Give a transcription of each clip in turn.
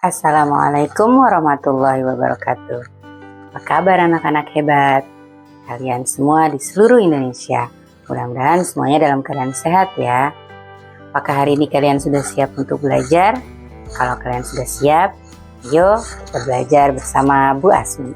Assalamualaikum warahmatullahi wabarakatuh. Apa kabar anak-anak hebat? Kalian semua di seluruh Indonesia. Mudah-mudahan semuanya dalam keadaan sehat ya. Apakah hari ini kalian sudah siap untuk belajar? Kalau kalian sudah siap, yuk kita belajar bersama Bu Asmi.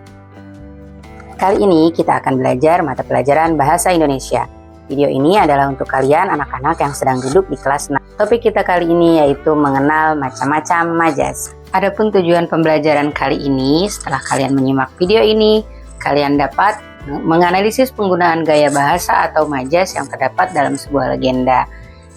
Kali ini kita akan belajar mata pelajaran Bahasa Indonesia. Video ini adalah untuk kalian anak-anak yang sedang duduk di kelas 6. Topik kita kali ini yaitu mengenal macam-macam majas. Adapun tujuan pembelajaran kali ini, setelah kalian menyimak video ini, kalian dapat menganalisis penggunaan gaya bahasa atau majas yang terdapat dalam sebuah legenda.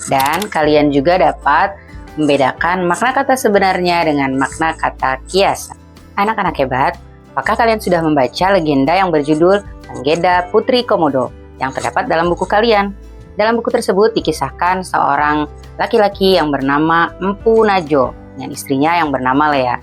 Dan kalian juga dapat membedakan makna kata sebenarnya dengan makna kata kiasan. Anak-anak hebat, apakah kalian sudah membaca legenda yang berjudul Anggenda Putri Komodo yang terdapat dalam buku kalian? Dalam buku tersebut dikisahkan seorang laki-laki yang bernama Empu Najo dengan istrinya yang bernama Lea.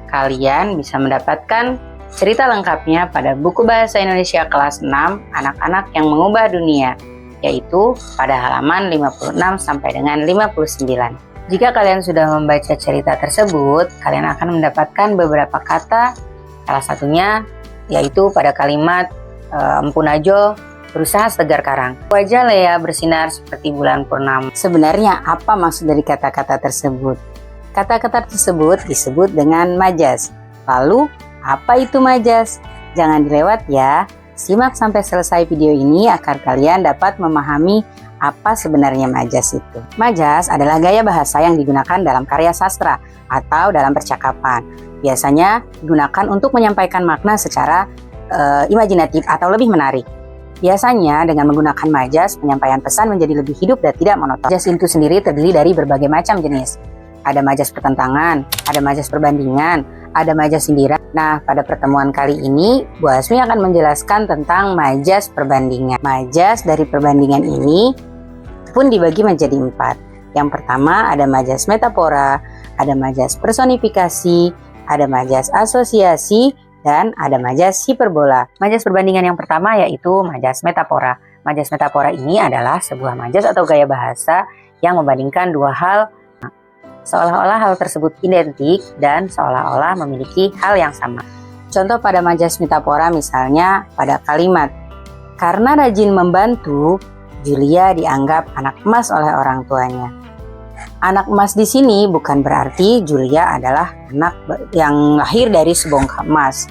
Kalian bisa mendapatkan cerita lengkapnya pada buku Bahasa Indonesia kelas 6 Anak-anak yang Mengubah Dunia, yaitu pada halaman 56 sampai dengan 59. Jika kalian sudah membaca cerita tersebut, kalian akan mendapatkan beberapa kata, salah satunya yaitu pada kalimat Empu Najo berusaha setegar karang. Wajah Lea bersinar seperti bulan purnama. Sebenarnya apa maksud dari kata-kata tersebut? Kata-kata tersebut disebut dengan majas. Lalu, apa itu majas? Jangan dilewat ya. Simak sampai selesai video ini agar kalian dapat memahami apa sebenarnya majas itu. Majas adalah gaya bahasa yang digunakan dalam karya sastra atau dalam percakapan. Biasanya digunakan untuk menyampaikan makna secara imajinatif atau lebih menarik. Biasanya dengan menggunakan majas, penyampaian pesan menjadi lebih hidup dan tidak monoton. Majas itu sendiri terdiri dari berbagai macam jenis. Ada majas pertentangan, ada majas perbandingan, ada majas sindiran. Nah, pada pertemuan kali ini, Bu Asmi akan menjelaskan tentang majas perbandingan. Majas dari perbandingan ini pun dibagi menjadi 4. Yang pertama ada majas metafora, ada majas personifikasi, ada majas asosiasi, dan ada majas hiperbola. Majas perbandingan yang pertama yaitu majas metafora. Majas metafora ini adalah sebuah majas atau gaya bahasa yang membandingkan dua hal seolah-olah hal tersebut identik dan seolah-olah memiliki hal yang sama. Contoh pada majas metafora misalnya pada kalimat, karena rajin membantu, Julia dianggap anak emas oleh orang tuanya. Anak emas di sini bukan berarti Julia adalah anak yang lahir dari sebongkah emas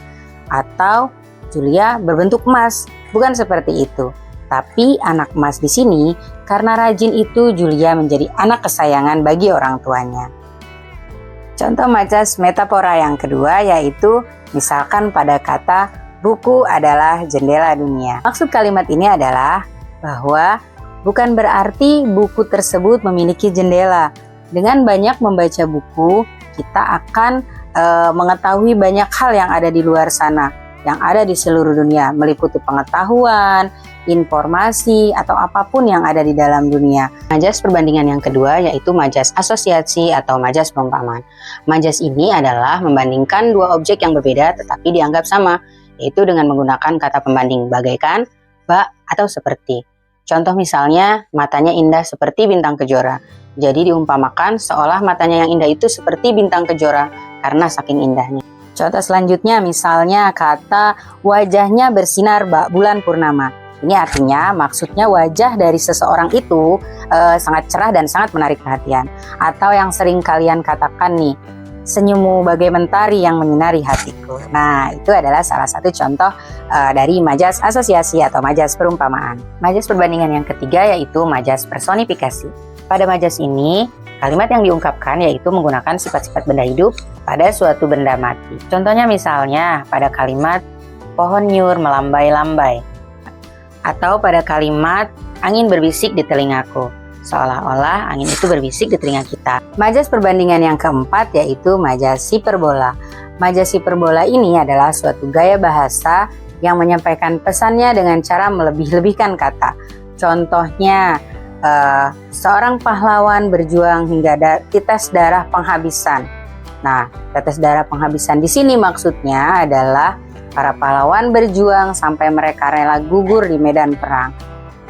atau Julia berbentuk emas, bukan seperti itu. Tapi anak emas di sini karena rajin itu Julia menjadi anak kesayangan bagi orang tuanya. Contoh majas metafora yang kedua yaitu misalkan pada kata buku adalah jendela dunia. Maksud kalimat ini adalah bahwa bukan berarti buku tersebut memiliki jendela. Dengan banyak membaca buku, kita akan mengetahui banyak hal yang ada di luar sana, yang ada di seluruh dunia, meliputi pengetahuan, informasi, atau apapun yang ada di dalam dunia. Majas perbandingan yang kedua yaitu majas asosiasi atau majas perumpamaan. Majas ini adalah membandingkan dua objek yang berbeda tetapi dianggap sama, yaitu dengan menggunakan kata pembanding bagaikan, bak, atau seperti. Contoh misalnya, matanya indah seperti bintang kejora. Jadi diumpamakan seolah matanya yang indah itu seperti bintang kejora karena saking indahnya. Contoh selanjutnya misalnya kata wajahnya bersinar bak bulan purnama. Ini artinya maksudnya wajah dari seseorang itu sangat cerah dan sangat menarik perhatian. Atau yang sering kalian katakan nih, senyummu bagai mentari yang menyinari hatiku. Nah, itu adalah salah satu contoh dari majas asosiasi atau majas perumpamaan. Majas perbandingan yang ketiga yaitu majas personifikasi. Pada majas ini, kalimat yang diungkapkan yaitu menggunakan sifat-sifat benda hidup pada suatu benda mati. Contohnya misalnya pada kalimat pohon nyur melambai-lambai. Atau pada kalimat angin berbisik di telingaku. Seolah-olah angin itu berbisik di telinga kita. Majas perbandingan yang keempat yaitu majas hiperbola. Majas hiperbola ini adalah suatu gaya bahasa yang menyampaikan pesannya dengan cara melebih-lebihkan kata. Contohnya, seorang pahlawan berjuang hingga tetes darah penghabisan. Nah, tetes darah penghabisan di sini maksudnya adalah para pahlawan berjuang sampai mereka rela gugur di medan perang.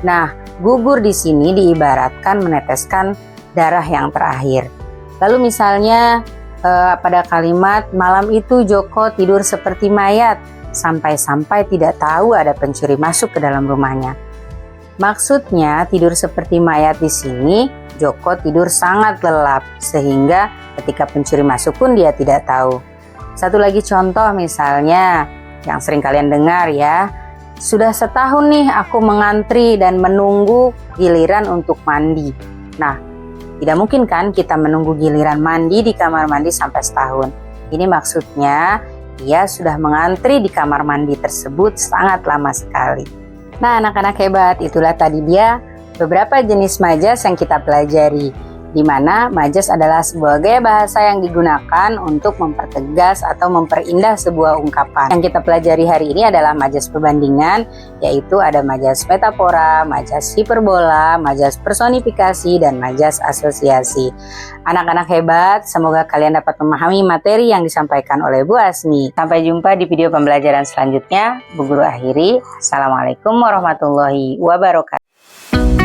Nah, gugur di sini diibaratkan meneteskan darah yang terakhir. Lalu misalnya pada kalimat malam itu Joko tidur seperti mayat sampai-sampai tidak tahu ada pencuri masuk ke dalam rumahnya. Maksudnya tidur seperti mayat di sini, Joko tidur sangat lelap sehingga ketika pencuri masuk pun dia tidak tahu. Satu lagi contoh misalnya yang sering kalian dengar ya, sudah setahun nih aku mengantri dan menunggu giliran untuk mandi. Nah, tidak mungkin kan kita menunggu giliran mandi di kamar mandi sampai setahun. Ini maksudnya dia sudah mengantri di kamar mandi tersebut sangat lama sekali. Nah anak-anak hebat, itulah tadi dia beberapa jenis majas yang kita pelajari. Di mana majas adalah sebuah gaya bahasa yang digunakan untuk mempertegas atau memperindah sebuah ungkapan. Yang kita pelajari hari ini adalah majas perbandingan, yaitu ada majas metafora, majas hiperbola, majas personifikasi, dan majas asosiasi. Anak-anak hebat, semoga kalian dapat memahami materi yang disampaikan oleh Bu Asmi. Sampai jumpa di video pembelajaran selanjutnya. Bu Guru akhiri. Assalamualaikum warahmatullahi wabarakatuh.